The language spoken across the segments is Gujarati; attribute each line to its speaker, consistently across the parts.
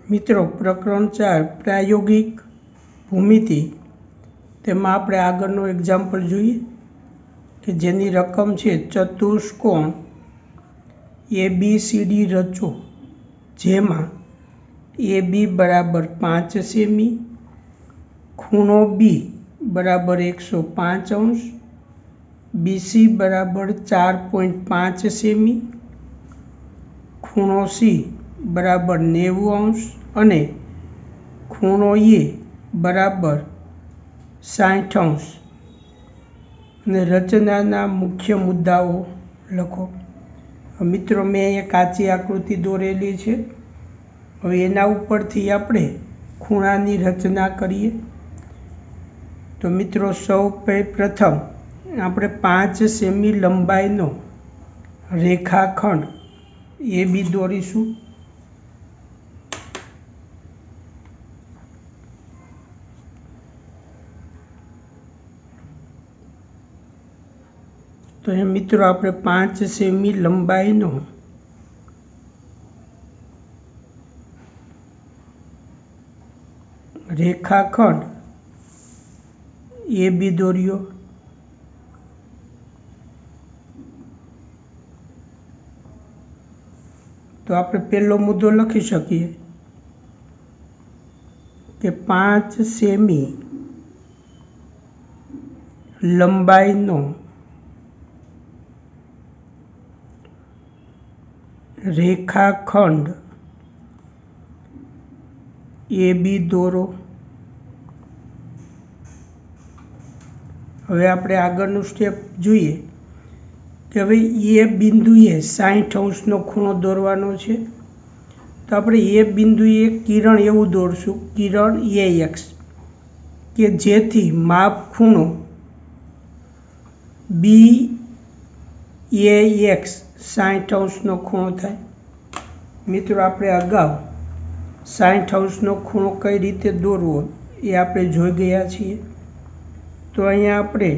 Speaker 1: मित्रों प्रकरण 4 प्रायोगिक भूमिति तेमां आपणे आगळनो एक्जाम्पल जोईए कि जेनी रकम छे चतुष्कोण ABCD रचो जेमां AB बराबर 5 सेमी, खूणो B बराबर 105 अंश, BC बराबर 4.5 सेमी, खूणो C बराबर 90 अंश अने खूणो A बराबर 60 अंश ने रचनाना मुख्य मुद्दाओ लखो। मित्रों मैं एक काची आकृति दौरेली है। हवे एना उपरथी आपणे खूणानी रचना करीए। तो मित्रों सौ प्रथम आपणे 5 सेमी लंबाईनो रेखाखंड AB दौरीशुं। तो ये मित्रों आपणे 5 सेमी लंबाईनो रेखाखंड AB दौर्यो। तो आपणे पहलो मुद्दो लखी शकीए कि 5 सेमी लंबाईनो रेखाखंड AB दौरो। हवे आपणे आगळनुं स्टेप जोईए कि हवे ए बिंदुए 60 अंशनो खूणो दौरवानो छे। तो आपणे ए बिंदुए किरण एवुं दौरशुं, किरण AX, कि जेथी माप खूणो BAX 60 अंशनो खूणो थाय। मित्रों आपणे अगाऊ 60 अंशनो खूणो कई रीते दौरवो ए आपणे जोई गया छीए। तो अहींया आपणे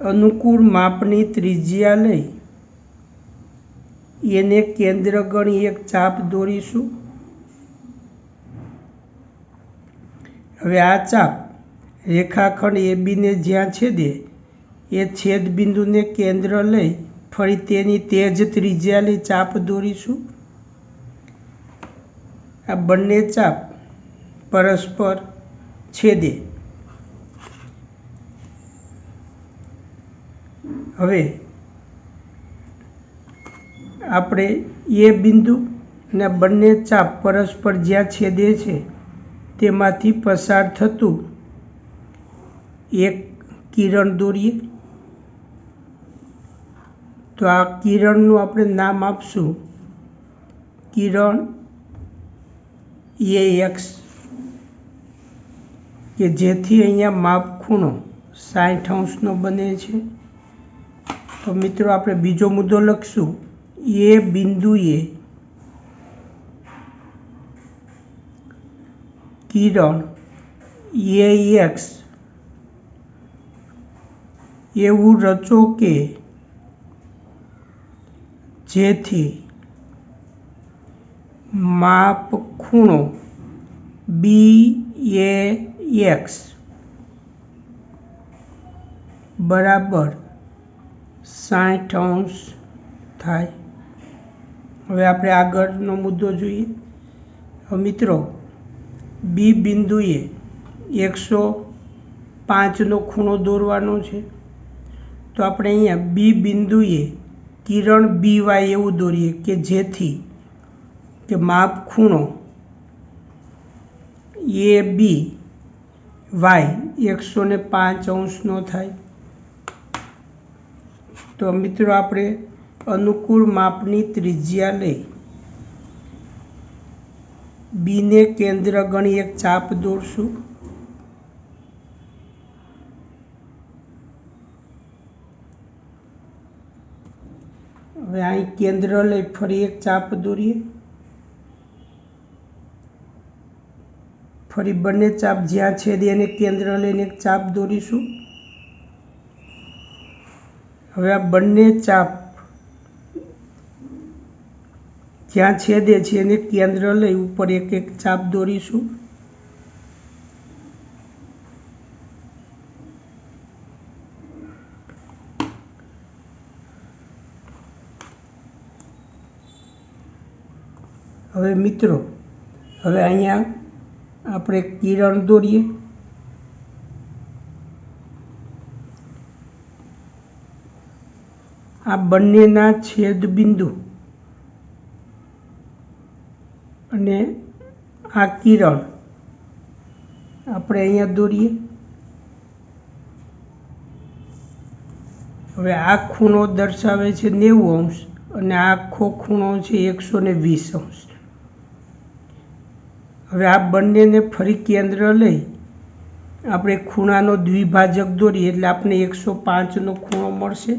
Speaker 1: अनुकूळ मापनी त्रिज्या लई एने केंद्र गणी एक चाप दौरीशुं। हवे आ चाप रेखाखंड AB ने ज्यां छेदे ए छेद बिंदु ने केंद्र लई फरी तेनी तेज त्रिज्या लई चाप दौरीशुं। आ बंने चाप परस्पर छेदे। हवे आपणे ए बिंदु ने बंने चाप परस्पर ज्यां छेदे छे तेमांथी पसार थतुं एक किरण दौरीए। तो आ किरणनुं आपणे नाम आपशुं किरण AX, कि जेथी अहींया माप खूणो 60 अंशनो बने छे। तो मित्रों आपणे बीजो मुद्दो लखशुं ए बिंदुए किरण AX एवुं रचो के जेथी माप खूणो BAX बराबर 60 अंश थाय। हवे आपणे आगळनो मुद्दो जोईए। हवे मित्रों B बिंदुए 105 नो खूणो दौरवानो छे। तो आपणे अहींया B बिंदुए किरण BY एवुं दौरीए कि जेथी कि माप खूणो ABY 105 अंशनो थाय। तो मित्रों आपणे अनुकूळ मापनी त्रिज्या लई B ने केंद्र गणी एक चाप दौरशुं। हवे अहीं केंद्र लई फरी एक चाप दौरीए। फरी बंने चाप ज्यां छेदे एने केंद्र लईने एक चाप दौरीशुं। हवे आ बंने चाप જ્યાં છેદે છે એને કેન્દ્ર લઈ ઉપર એક એક ચાપ દોરીશું। હવે મિત્રો હવે અહીંયા આપણે કિરણ દોરીએ। આ બંનેના છેદ બિંદુ અને આ કિરણ આપણે અહીંયા દોરીએ। હવે આ ખૂણો દર્શાવે છે 90 અંશ અને આ આખો ખૂણો છે 120 અંશ। હવે આ બંનેને ફરી કેન્દ્ર લઈ આપણે ખૂણાનો દ્વિભાજક દોરીએ એટલે આપણે 105નો ખૂણો મળશે।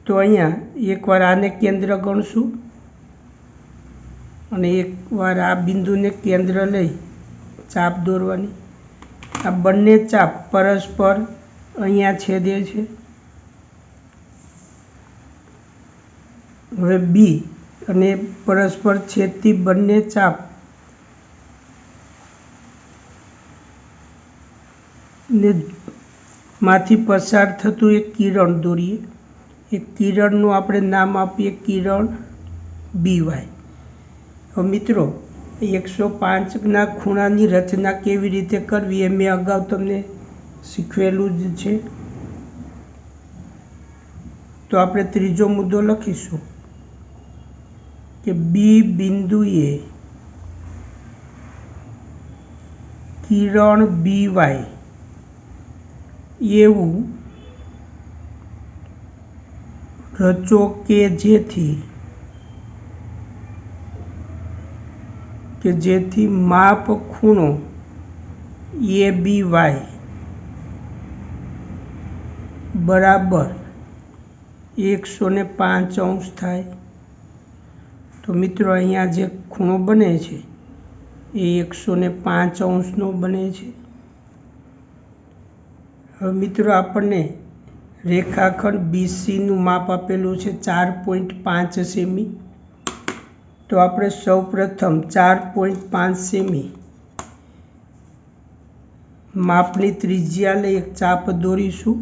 Speaker 1: તો અહીંયા એકવાર આને કેન્દ્ર ગણશું અને એકવાર આ બિંદુને કેન્દ્ર લઈ ચાપ દોરવાની। આ બંને ચાપ પરસ્પર અહીંયા છેદે છે। હવે બી અને પરસ્પર છેદતી બંને ચાપ ને માંથી પસાર થતું એક કિરણ દોરીએ। એ કિરણનું આપણે નામ આપીએ કિરણ BY। હવે મિત્રો 105ના ખૂણાની રચના કેવી રીતે કરવી એ મેં અગાઉ તમને શીખવેલું જ છે। તો આપણે ત્રીજો મુદ્દો લખીશું કે બી બિંદુએ કિરણ BY એવું રચો કે જેથી માપ ખૂણો ABY બરાબર 105 અંશ થાય। તો મિત્રો અહીંયા જે ખૂણો બને છે એ 105 અંશનો બને છે। હવે મિત્રો આપણને રેખાખંડ BCનું માપ આપેલું છે 4.5 સેમી। તો આપણે સૌપ્રથમ 4.5 સેમી માપની ત્રિજ્યા લઈ એક ચાપ દોરીશું।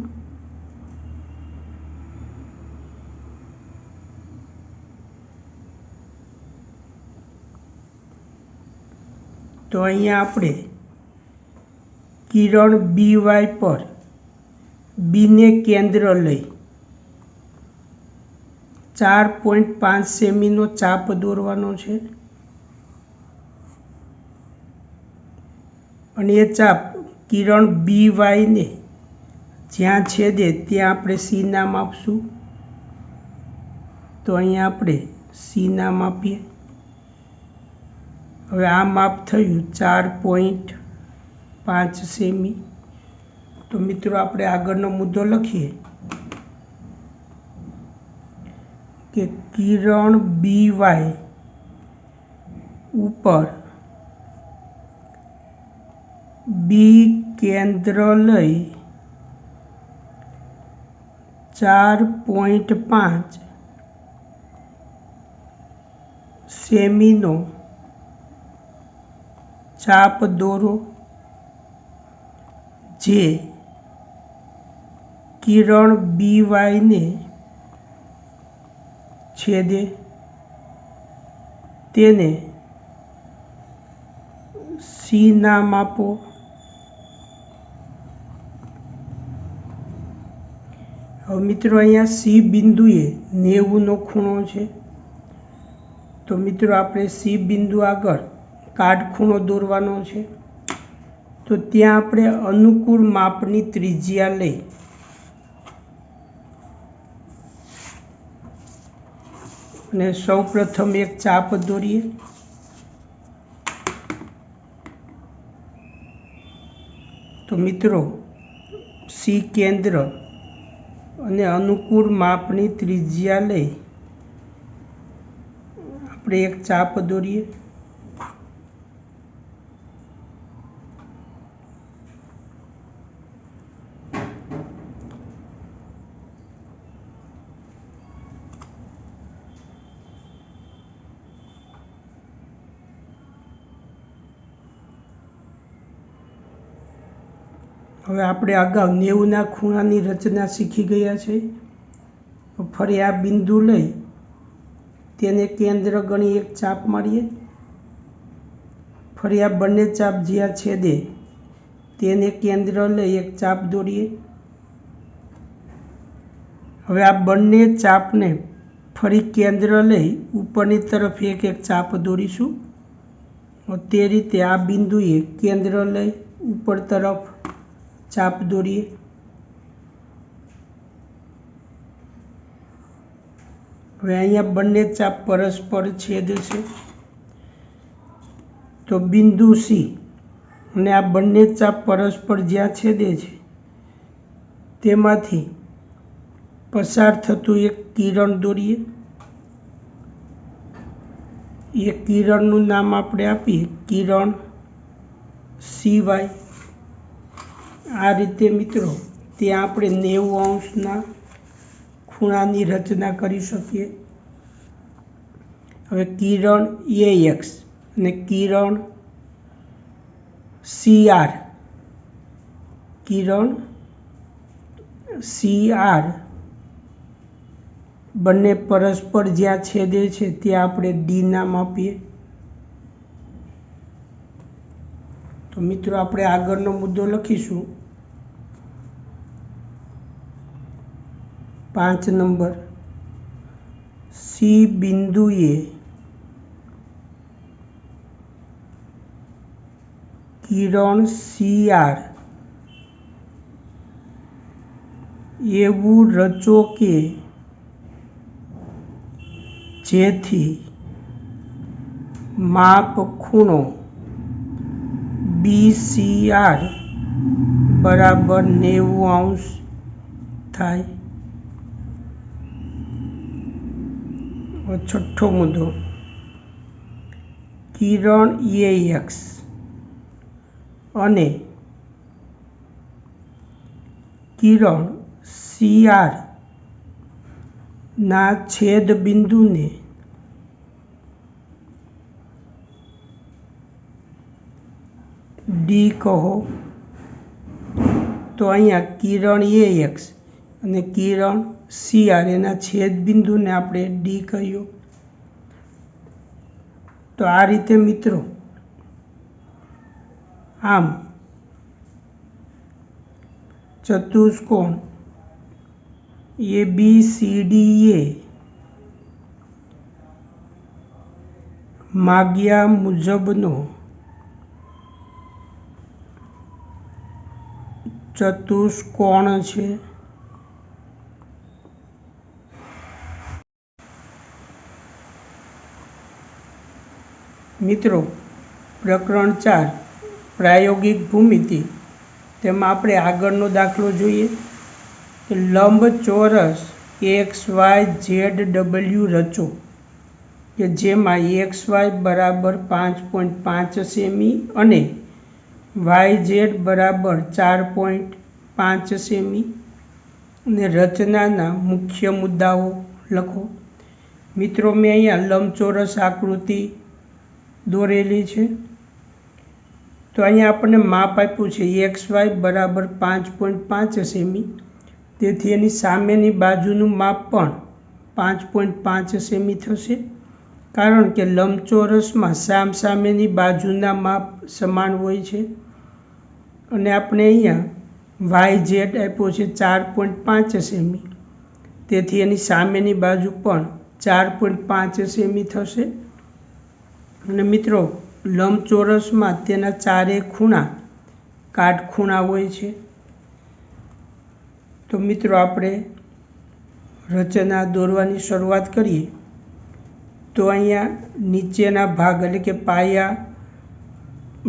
Speaker 1: તો અહીંયા આપણે કિરણ BY પર બીને કેન્દ્ર લઈ 4.5 સેમીનો ચાપ દોરવાનો છે અને એ ચાપ કિરણ BY ને જ્યાં છેદે ત્યાં આપણે C નામ આપશું। તો અહીંયા આપણે C નામ આપીએ। હવે આ માપ થયું 4.5 સેમી। તો મિત્રો આપણે આગળનો મુદ્દો લખીએ કે કિરણ BY ઉપર બી કેન્દ્ર લઈ 4.5 સેમીનો ચાપ દોરો જે કિરણ BY ને છેદે તેને C નામ આપો। હવે મિત્રો અહીંયા C બિંદુએ 90નો ખૂણો છે। તો મિત્રો આપણે C બિંદુ આગળ કાટખૂણો દોરવાનો છે। તો ત્યાં આપણે અનુકૂળ માપની ત્રિજ્યા લઈ અને સૌપ્રથમ એક ચાપ દોરીએ। તો મિત્રો C કેન્દ્ર અને અનુકૂળ માપની ત્રિજ્યા લઈ આપણે એક ચાપ દોરીએ। હવે આપણે અગાઉ 90ના ખૂણાની રચના શીખી ગયા છે. ફરી આ બિંદુ લઈ તેને કેન્દ્ર ગણી એક ચાપ મારીએ. ફરી આ બંને ચાપ જ્યાં છેદે તેને કેન્દ્ર લઈ એક ચાપ દોરીએ. હવે આ બંને ચાપને ફરી કેન્દ્ર લઈ ઉપરની તરફ એક એક ચાપ દોરીશું. તે રીતે આ બિંદુએ કેન્દ્ર લઈ ઉપર તરફ ચાપ દોરીએ. હવે અહીંયા બંને ચાપ પરસ્પર છેદે છે, તો બિંદુ સી અને આ બંને ચાપ પરસ્પર જ્યાં છેદે છે તેમાંથી પસાર થતું એક કિરણ દોરીએ. એ કિરણનું નામ આપણે આપીએ કિરણ CY. આ રીતે મિત્રો ત્યાં આપણે 90 અંશના ખૂણાની રચના કરી શકીએ. હવે કિરણ AX અને કિરણ CR બંને પરસ્પર જ્યાં છેદે છે ત્યાં આપણે D નામ આપીએ. તો મિત્રો આપણે આગળનો મુદ્દો લખીશું. 5 નંબર, સી બિંદુએ કિરણ CR એવું રચો કે જેથી માપ ખૂણો BCR બરાબર 90 અંશ થાય. છઠ્ઠો મુદ્દો, કિરણ AX અને કિરણ CR ના છેદ બિંદુને D કહો. તો અહીંયા કિરણ AX અને કિરણ CR એના છેદ બિંદુને આપણે D કહ્યું. તો આ રીતે મિત્રો આમ ચતુષ્કોણ ABCDE માગ્યા મુજબનો ચતુષ્કોણ છે. મિત્રો પ્રકરણ 4 પ્રાયોગિક ભૂમિતિ, તેમાં આપણે આગળનો દાખલો જોઈએ કે લંબચોરસ XYZW રચો કે જેમાં XY બરાબર 5.5 સેમી અને YZ બરાબર 4.5 સેમી અને રચનાના મુખ્ય મુદ્દાઓ લખો. મિત્રો મેં અહીંયા લંબચોરસ આકૃતિ દોરેલી છે. તો અહીંયા આપણને માપ આપ્યું છે XY બરાબર 5.5 સેમી, તેથી એની સામેની બાજુનું માપ પણ 5.5 સેમી થશે, કારણ કે લંબચોરસમાં સામસામેની બાજુના માપ સમાન હોય છે. અને આપણે અહીંયા YZ આપ્યો છે 4.5 સેમી, તેથી એની સામેની બાજુ પણ 4.5 સેમી થશે. અને મિત્રો લંબચોરસમાં તેના ચારેય ખૂણા કાટખૂણા હોય છે. તો મિત્રો આપણે રચના દોરવાની શરૂઆત કરીએ. તો અહીંયા નીચેના ભાગ એટલે કે પાયા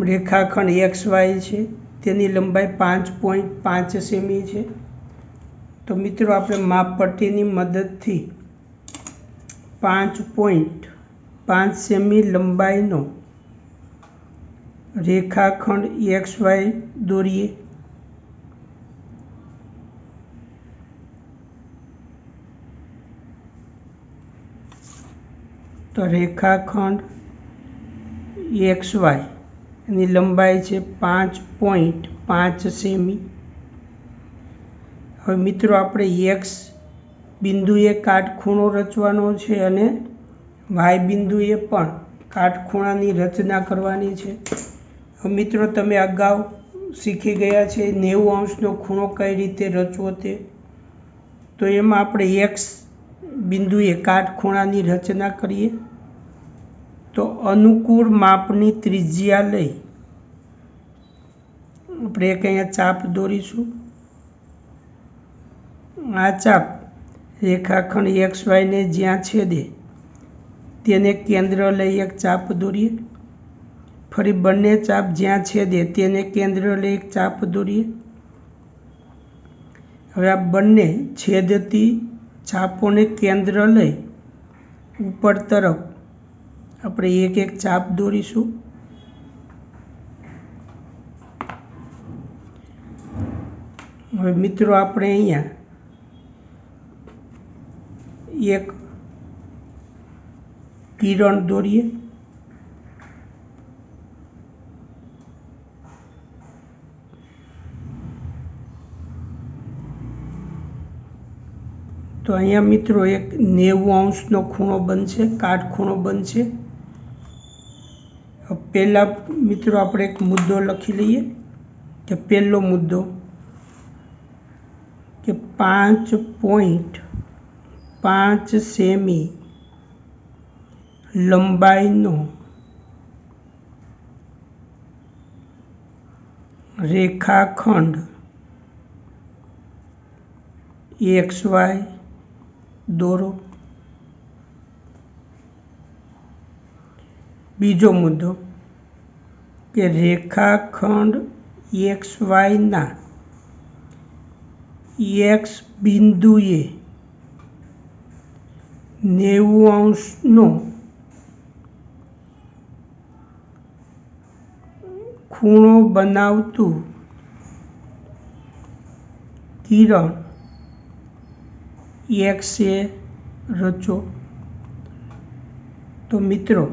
Speaker 1: રેખાખંડ XY છે, તેની લંબાઈ 5.5 સેમી છે. તો મિત્રો આપણે માપપટ્ટીની મદદથી 5.5 સેમી લંબાઈનો રેખાખંડ XY દોરીએ. તો રેખાખંડ XY એની લંબાઈ છે 5.5 સેમી. હવે મિત્રો આપણે એક્સ બિંદુએ કાટખૂણો રચવાનો છે અને વાય બિંદુએ પણ કાટખૂણાની રચના કરવાની છે. હવે મિત્રો તમે અગાઉ શીખી ગયા છે 90 અંશનો ખૂણો કઈ રીતે રચવો તે. તો એમાં આપણે એક્સ બિંદુએ કાટખૂણાની રચના કરીએ. તો અનુકૂળ માપની ત્રિજ્યા લઈ આપણે એક અહીંયા ચાપ દોરીશું. આ ચાપ રેખાખંડ એક્સ વાયને જ્યાં છેદે તેને કેન્દ્ર લઈ એક ચાપ દોરીએ. ફરી બંને ચાપ જ્યાં છેદે તેને કેન્દ્ર લઈ એક ચાપ દોરીએ. હવે આ બંને છેદતી ચાપોને કેન્દ્ર લઈ ઉપર તરફ આપણે એક એક ચાપ દોરીશું. હવે મિત્રો આપણે અહીંયા એક કિરણ દોરીએ. તો અહીંયા મિત્રો એક 90 અંશનો ખૂણો બનશે, કાટખૂણો બનશે. પહેલા મિત્રો આપણે એક મુદ્દો લખી લઈએ કે પહેલો મુદ્દો કે 5.5 સેમી લંબાઈનો રેખાખંડ એક્સ વાય દોરો. બીજો મુદ્દો કે રેખાખંડ એક્સ વાયના એક્સ બિંદુએ 90 અંશનો ખૂણો બનાવતું કિરણ એક્સ એ રચો. તો મિત્રો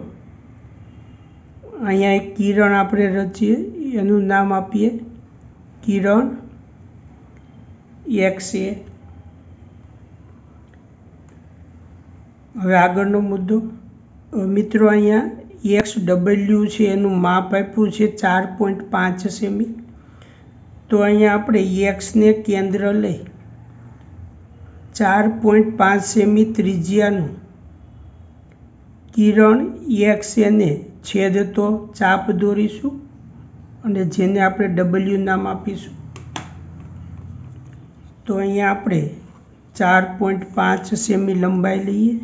Speaker 1: અહીંયા એક કિરણ આપણે રચીએ, એનું નામ આપીએ કિરણ એક્સ એ. હવે આગળનો મુદ્દો મિત્રો અહીંયા એક્સ ડબલ્યુ છે એનું માપ આપ્યું છે 4.5 સેમી. તો અહીંયા આપણે એક્સને કેન્દ્ર લઈ 4.5 સેમી ત્રિજ્યાનું કિરણ એક્સ એને છેદતો ચાપ દોરીશું અને જેને આપણે ડબલ્યુ નામ આપીશું. તો અહીંયા આપણે 4.5 સેમી લંબાઈ લઈએ.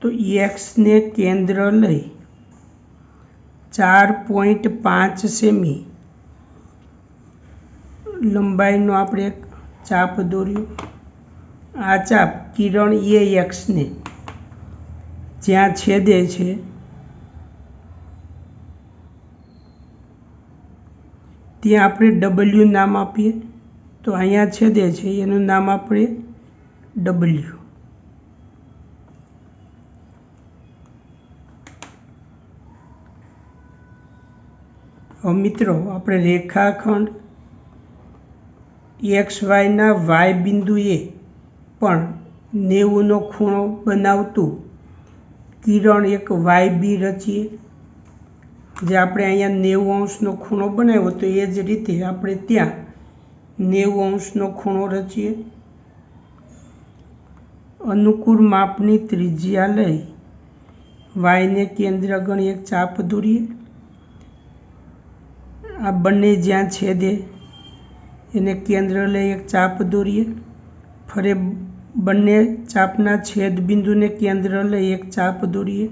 Speaker 1: તો એક્સને કેન્દ્ર લઈ 4.5 સેમી લંબાઈનો આપણે એક ચાપ દોર્યો. આ ચાપ કિરણ એ એક્સને જ્યાં છેદે છે ત્યાં આપણે ડબલ્યુ નામ આપીએ. તો અહીંયા છેદે છે એનું નામ આપણે ડબલ્યુ. હવે મિત્રો આપણે રેખાખંડ એક્સ વાયના વાય બિંદુએ પણ 90નો ખૂણો બનાવતું કિરણ એક વાય બી રચીએ. જે આપણે અહીંયા 90 અંશનો ખૂણો બનાવ્યો તો એ જ રીતે આપણે ત્યાં 90 અંશનો ખૂણો રચીએ. અનુકૂળ માપની ત્રિજ્યા લઈ વાયને કેન્દ્ર ગણી એક ચાપ દોરીએ. આ બંને જ્યાં છેદે એને કેન્દ્ર લઈ એક ચાપ દોરીએ. ફરી બંને ચાપના છેદ બિંદુને કેન્દ્ર લઈ એક ચાપ દોરીએ.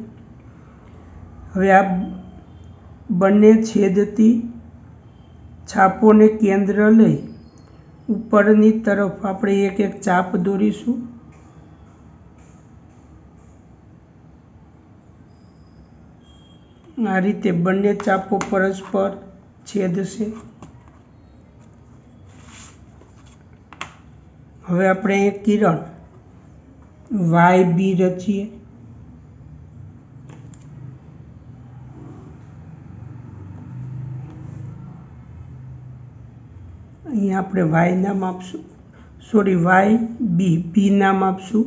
Speaker 1: હવે આ બંને છેદતી છાપોને કેન્દ્ર લઈ ઉપરની તરફ આપણે એક એક ચાપ દોરીશું. આ રીતે બંને ચાપો પરસ્પર છેદશે. હવે આપણે એક કિરણ વાય બી રચીએ. અહીંયા આપણે વાય નામ આપશું, સોરી વાય બી નામ આપશું,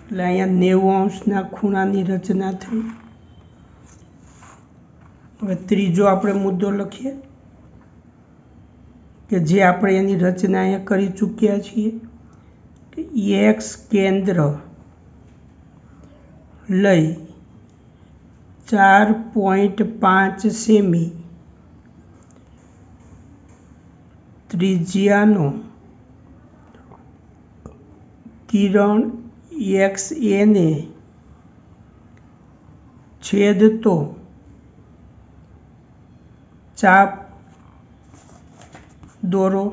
Speaker 1: એટલે અહીંયા 90° ખૂણાની રચના થઈ. હવે ત્રીજો આપણે મુદ્દો લખીએ કે જે આપણે એની રચના અહીંયા કરી ચૂક્યા છીએ કે એક્સ કેન્દ્ર લઈ 4.5 સેમી ત્રિજ્યાનો કિરણ એક્સ એને છેદતો ચાપ દોરો.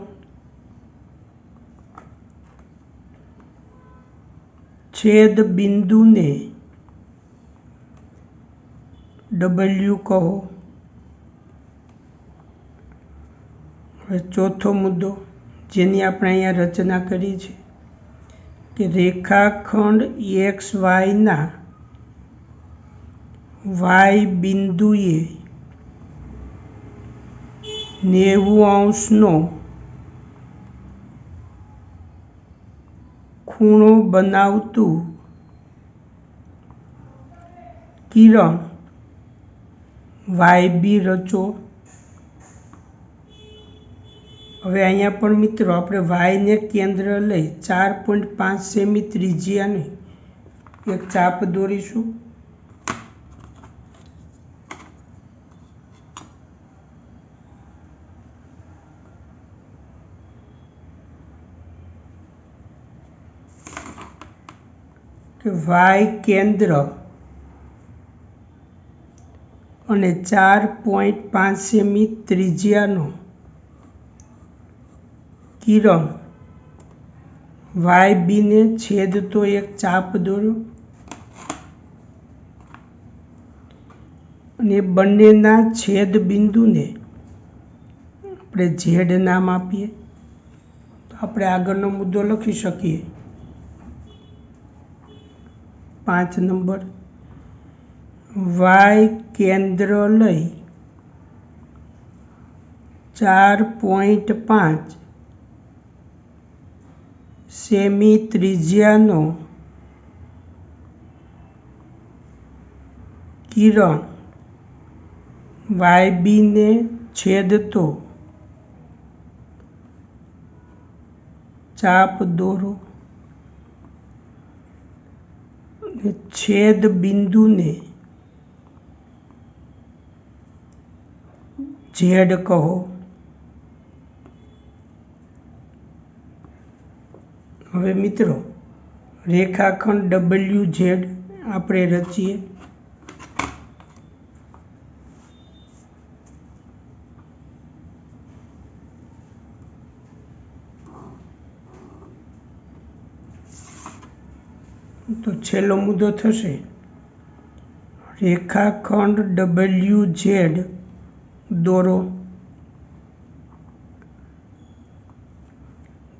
Speaker 1: છેદ બિંદુને W કહો. હવે ચોથો મુદ્દો જેની આપણે અહીંયા રચના કરી છે કે રેખાખંડ એક્સ વાયના વાય બિંદુએ 90° ખૂણો બનાવતું કિરણ વાય બી રચો. હવે અહીંયા પણ મિત્રો આપણે વાયને કેન્દ્ર લઈ 4.5 સેમી ત્રિજ્યાની એક ચાપ દોરીશું. કે વાય કેન્દ્ર અને 4.5 સેમી ત્રિજ્યાનો કિરણ વાય બીને છેદતો એક ચાપ દોરો અને બંનેના છેદ બિંદુને આપણે ઝેડ નામ આપીએ. તો આપણે આગળનો મુદ્દો લખી શકીએ. 5 નંબર વાય કેન્દ્ર લઈ 4.5 સેમી ત્રિજ્યાનો કિરણ વાય બીને છેદતો ચાપ દોરો. છેદ બિંદુને ઝેડ કહો. હવે મિત્રો રેખાખંડ WZ આપણે રચીએ. તો છેલ્લો મુદ્દો થશે રેખાખંડ WZ દોરો.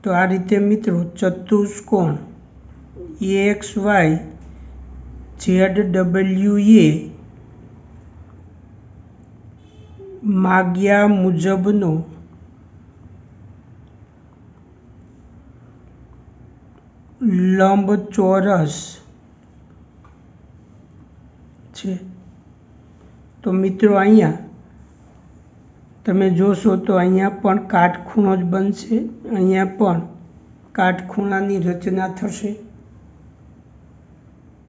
Speaker 1: તો આ રીતે મિત્રો ચતુષ્કોણ AXY ZWA માગ્યા મુજબનો લંબચોરસ છે. તો મિત્રો અહીંયા તમે જોશો તો અહીંયા પણ કાટખૂણો જ બનશે, અહીંયા પણ કાટખૂણાની રચના થશે.